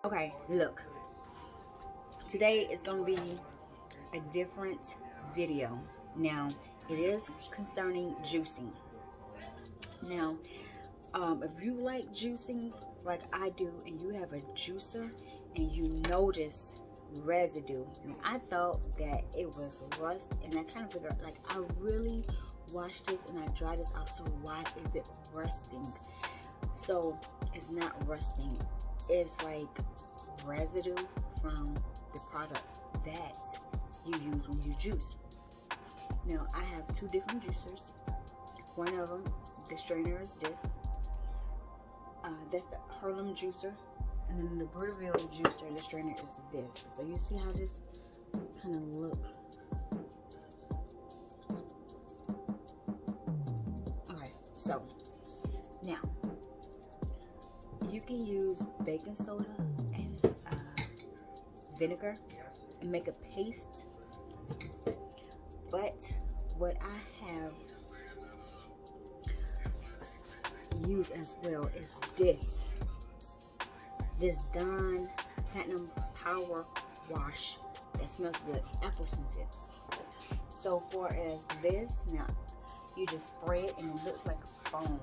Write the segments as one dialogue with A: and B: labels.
A: Okay, look. Today is going to be a different video. Now, it is concerning juicing. Now, if you like juicing like I do, and you have a juicer and you notice residue, and I thought that it was rust, and I kind of figured, like, I really washed this and I dried this out, so why is it rusting? So it's not rusting, it's like residue from the products that you use when you juice. Now, I have two different juicers. One of them, the strainer is this. That's the Harlem juicer. And then the Brittleville juicer, the strainer is this. So you see how this kind of looks. Alright, so now you can use baking soda and vinegar and make a paste. But what I have used as well is this Dawn Platinum Power Wash that smells good, apple scented. So far as this, now you just spray it and it looks like foam,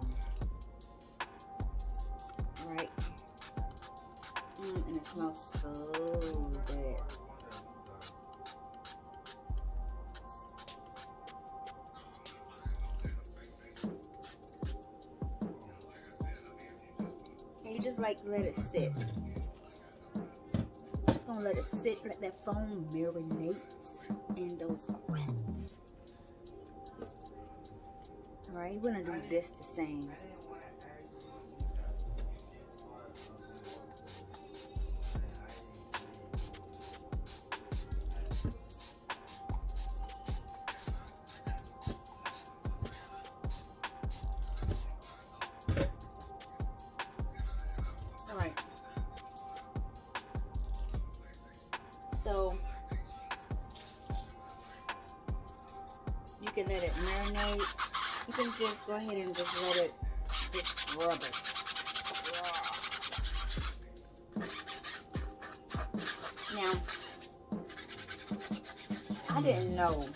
A: right? And it smells so good. You just like let it sit. I'm just gonna let it sit, let that foam marinate in those cracks. Alright, we're gonna do this the same. So you can let it marinate. You can just go ahead and just let it just scrub it. Now, I didn't know.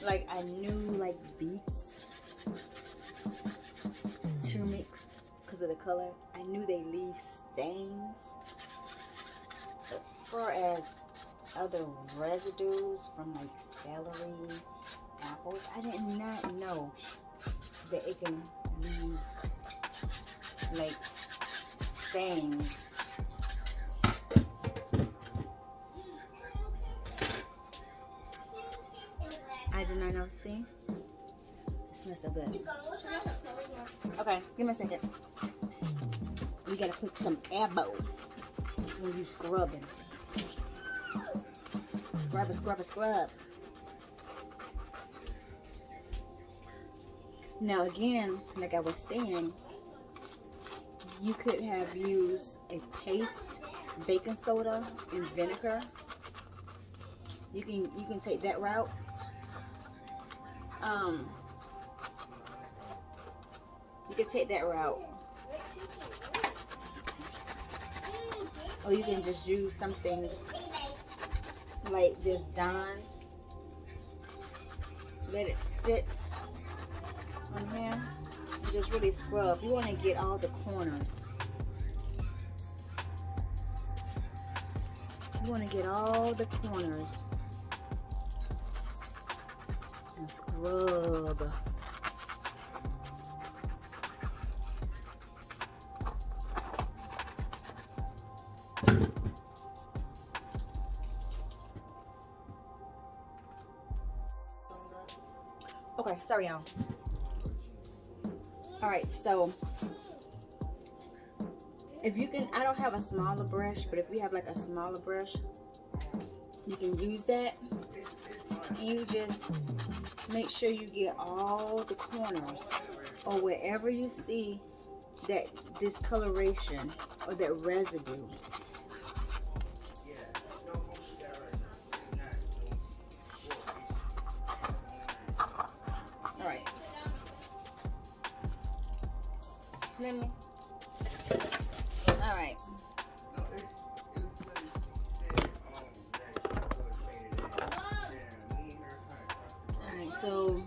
A: Like, I knew like beets, turmeric, because of the color. I knew they leave stains. As far as other residues from like celery, apples, I did not know that it can leave like stains. I did not know. See? It smells so good. Okay, give me a second. We gotta put some elbow when you scrubbing. Scrub it, scrub it, scrub. Now again, like I was saying, you could have used a paste, baking soda and vinegar. You can take that route. You can take that route. Or you can just use something like this Dawn. Let it sit on here and just really scrub. You want to get all the corners. You want to get all the corners and scrub. Okay, sorry y'all. Alright, so if you can, I don't have a smaller brush, but if you have like a smaller brush, you can use that. And you just make sure you get all the corners, or wherever you see that discoloration or that residue. Alright. Let me. Alright. So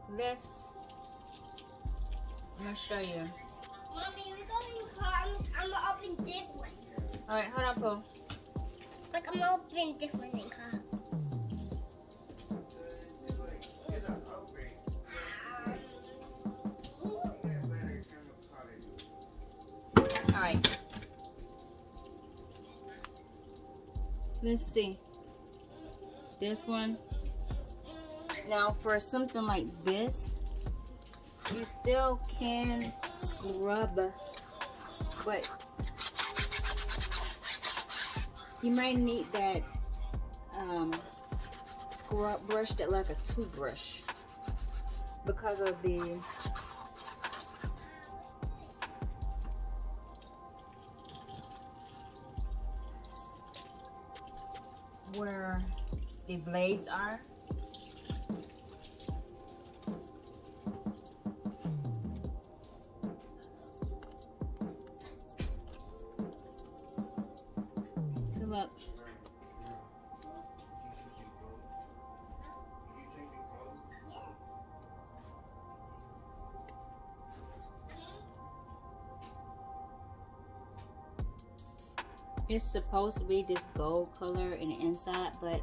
A: I'm gonna show you.
B: Mommy, we go in the car. I'm gonna open different.
A: Alright, hold on, Pooh.
B: Like I'm gonna open different in car.
A: Alright. Let's see. This one. Now for something like this, you still can scrub, but you might need that scrub brush that like a toothbrush because of the where the blades are. So look. It's supposed to be this gold color in the inside, but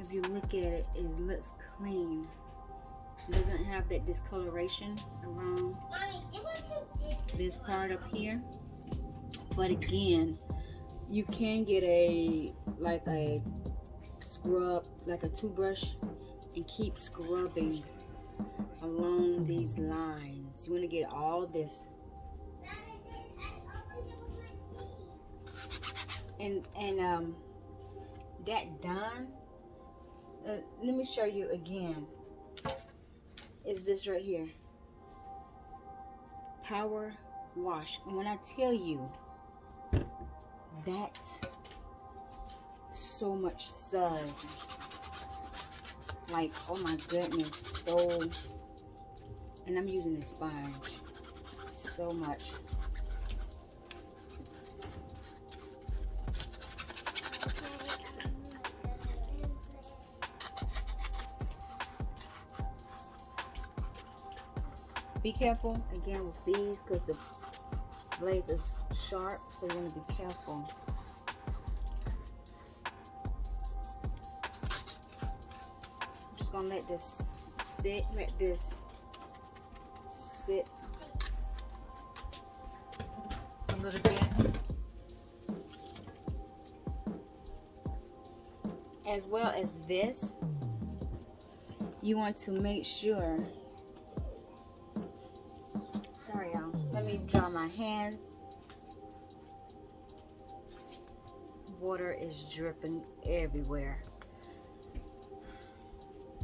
A: if you look at it, it looks clean. It doesn't have that discoloration around this part up here. But again, you can get a scrub, like a toothbrush, and keep scrubbing along these lines. You want to get all this. And that done, let me show you again. Is this right here, power wash. And when I tell you, that's so much suds, like, oh my goodness. So, and I'm using the sponge so much. Be careful again with these because the blades are sharp, so you want to be careful. I'm just gonna let this sit, a little bit. As well as this, you want to make sure. Sorry, y'all. Let me dry my hands. Water is dripping everywhere.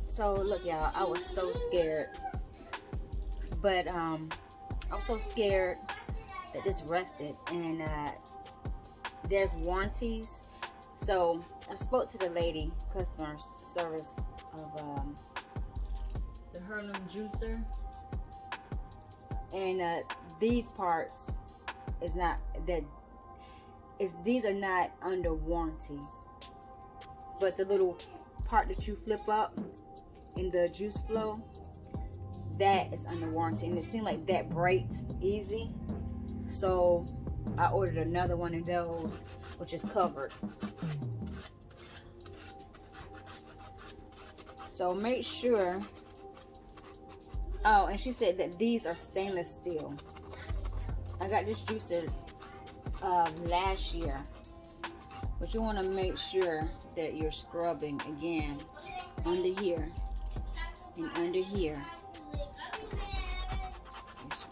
A: So look, y'all, I was so scared. But I was so scared that this rusted, and there's warranties. So I spoke to the lady, customer service of the Harlem Juicer. And these parts is not that, these are not under warranty, but the little part that you flip up in the juice flow, that is under warranty, and it seemed like that breaks easy. So I ordered another one of those, which is covered. So make sure. Oh, and she said that these are stainless steel. I got this juicer last year, but you want to make sure that you're scrubbing again under here and under here.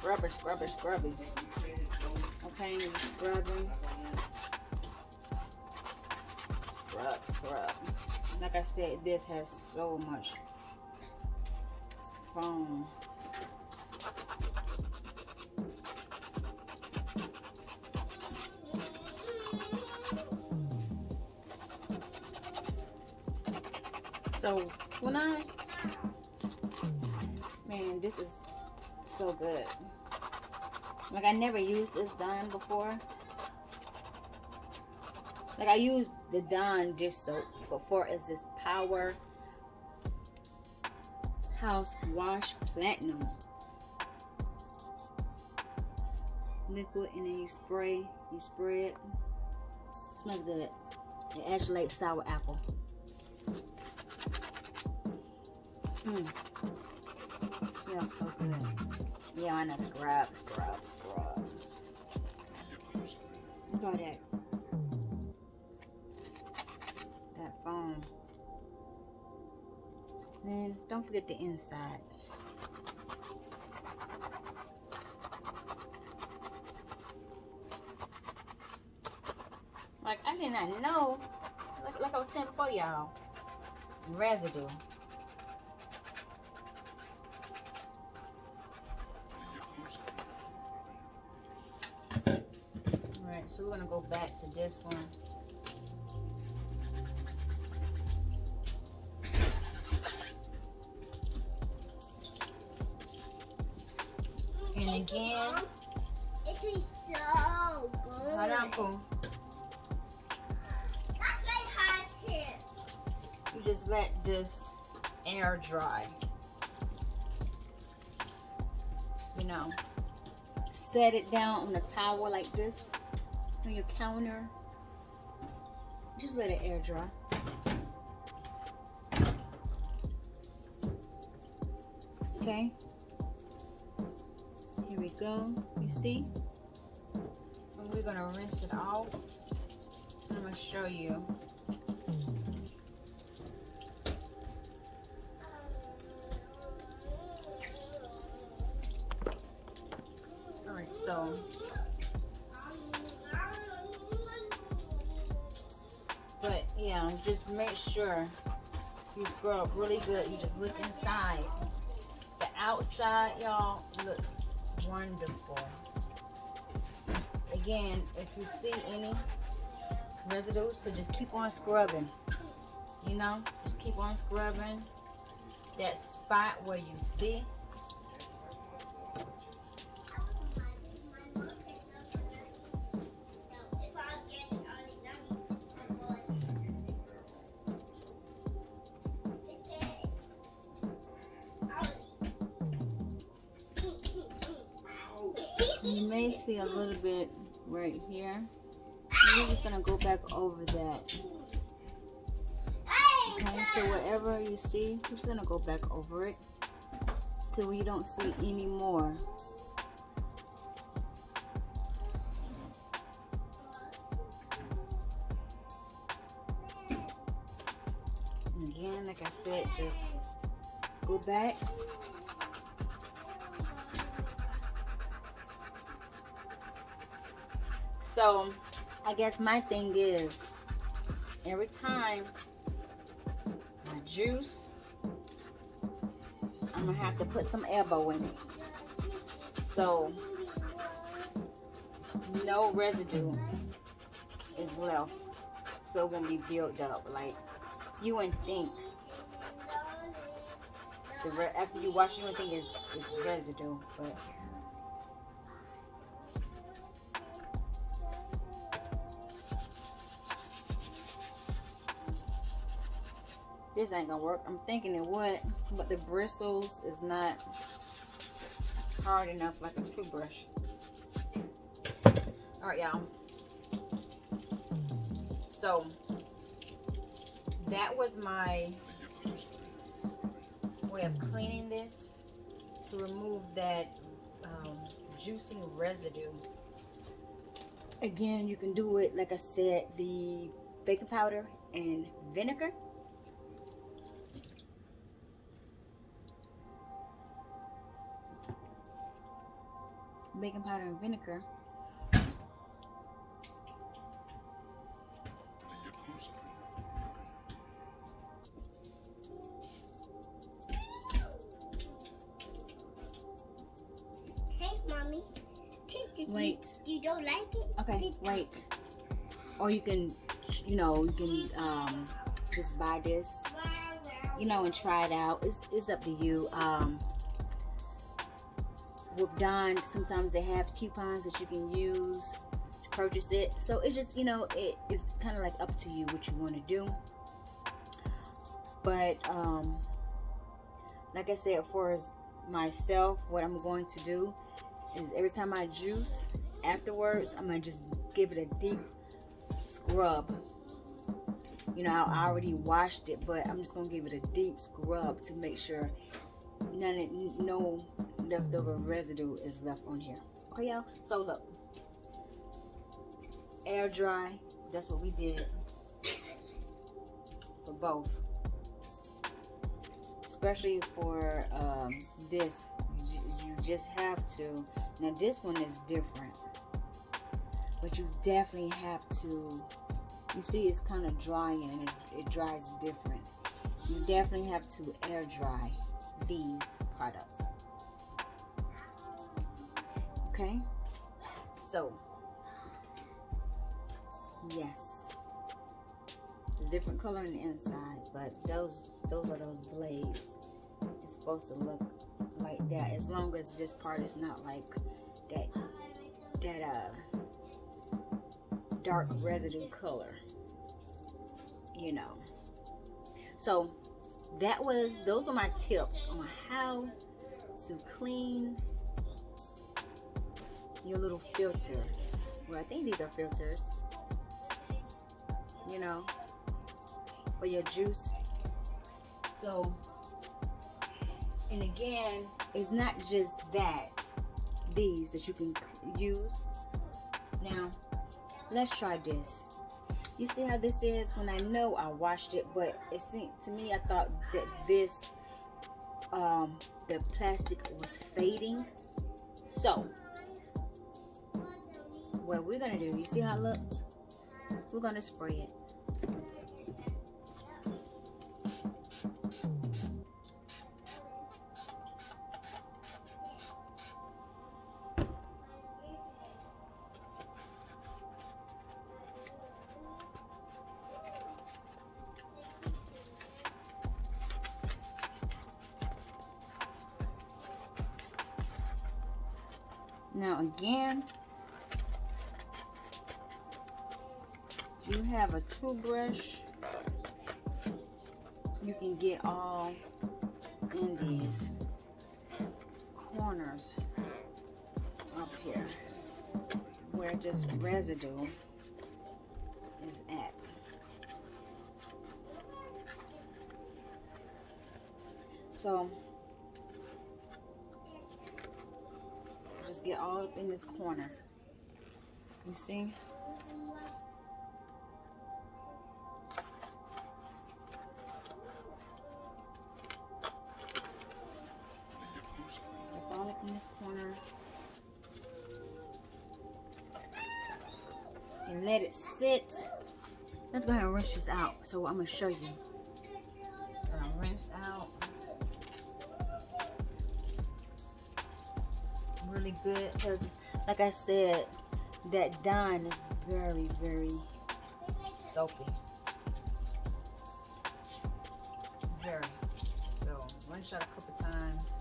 A: You're scrubbing. Okay, you're scrubbing. Scrub. Like I said, this has so much foam. So when man, this is so good. Like, I never used this Dawn before. Like, I used the Dawn dish soap before as this power House Wash Platinum liquid, and then you spray it. Smells good. It actually like sour apple. Smells so good. Yeah, I know. Scrub. Look at that foam. Then don't forget the inside. Like, I did not know, like I was saying before, y'all, residue. Alright, so we're gonna go back to this one. And again,
B: it is so good.
A: hold on, Pooh.
B: That's my hot tip.
A: You just let this air dry. You know, set it down on a towel like this on your counter. Just let it air dry. Okay. Here we go. You see? And we're gonna rinse it off. I'm gonna show you. Alright, so but yeah, just make sure you scrub really good. You just look inside. The outside, y'all, look wonderful. Again, if you see any residue, so just keep on scrubbing. You know, just keep on scrubbing that spot where you see. You may see a little bit right here. We're just gonna go back over that. Okay, so whatever you see, we're just gonna go back over it till we don't see any more. And again, like I said, just go back. So, I guess my thing is, every time my juice, I'm gonna have to put some elbow in it. So, no residue is left. So it won't be built up. Like, you wouldn't think, after you wash, you wouldn't think it's residue, but this ain't gonna work. I'm thinking it would, but the bristles is not hard enough like a toothbrush. Alright, y'all. So that was my way of cleaning this to remove that juicy residue. Again, you can do it, like I said, the baking powder and vinegar. Baking powder and vinegar.
B: Hey, mommy. Taste it.
A: Wait.
B: You don't like it?
A: Okay, wait. Or you can, you know, you can just buy this, you know, and try it out. It's up to you. With Dawn, sometimes they have coupons that you can use to purchase it. So it's just, you know, it is kind of like up to you what you want to do. But like I said, for myself, what I'm going to do is every time I juice, afterwards, I'm going to just give it a deep scrub. You know, I already washed it, but I'm just going to give it a deep scrub to make sure no leftover residue is left on here. Okay, y'all? So, look. Air dry. That's what we did for both. Especially for this. You just have to. Now, this one is different. But you definitely have to. You see, it's kind of drying and it dries different. You definitely have to air dry these products. Okay? So, yes. It's a different color on the inside, but those are those blades. It's supposed to look like that, as long as this part is not like that dark residue color, you know. So those are my tips on how to clean your little filter. Well, I think these are filters, you know, for your juice. So, and again, it's not just these that you can use. Now, let's try this. You see how this is? When I know I washed it, but it seemed to me, I thought that this, the plastic was fading. So, what we're gonna do, you see how it looks? We're gonna spray it. Now again, if you have a toothbrush, you can get all in these corners up here where this residue is at. So just get all up in this corner. You see? Get all up in this corner. And let it sit. Let's go ahead and rinse this out. So I'm going to show you. I'm going to rinse out. Really good, because like I said, that dye is very, very soapy. Very. So rinse out a couple times.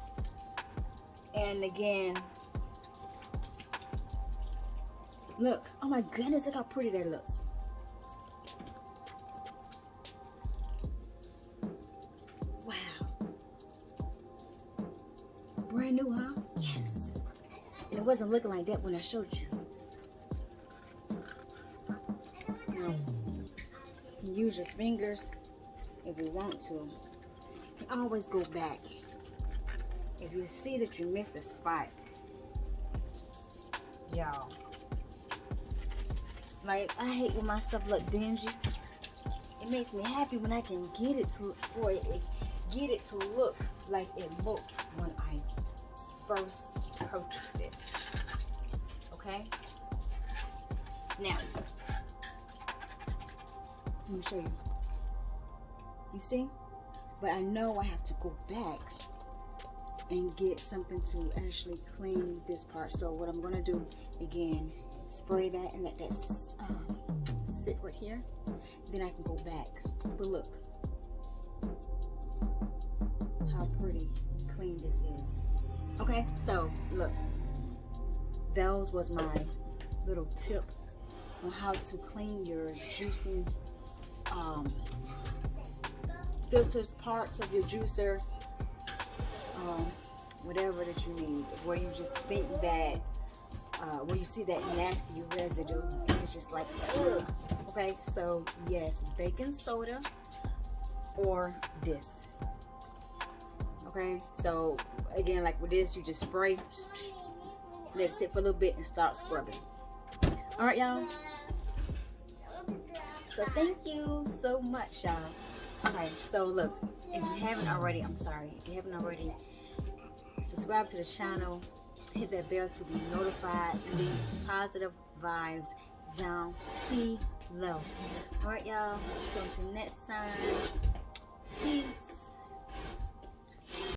A: And again, look, oh my goodness, look how pretty that looks. Wow. Brand new, huh? Yes. And it wasn't looking like that when I showed you. Now, you can use your fingers if you want to. You can always go back. If you see that you missed a spot, y'all. Like, I hate when my stuff look dingy. It makes me happy when I can get it to look like it looked when I first purchased it. Okay? Now, let me show you. You see? But I know I have to go back and get something to actually clean this part. So what I'm gonna do, again, spray that and let that sit right here. Then I can go back. But look how pretty clean this is. Okay, so look, those was my little tip on how to clean your juicing filters, parts of your juicer. whatever that you need, where you just think that, when you see that nasty residue, it's just like, ugh. Okay, so yes, baking soda or this. Okay, so again, like with this, you just spray, let it sit for a little bit and start scrubbing. All right, y'all. So thank you so much, y'all. Okay, so look, if you haven't already, I'm sorry, if you haven't already, subscribe to the channel, hit that bell to be notified, and leave positive vibes down below. All right, y'all. So until next time, peace.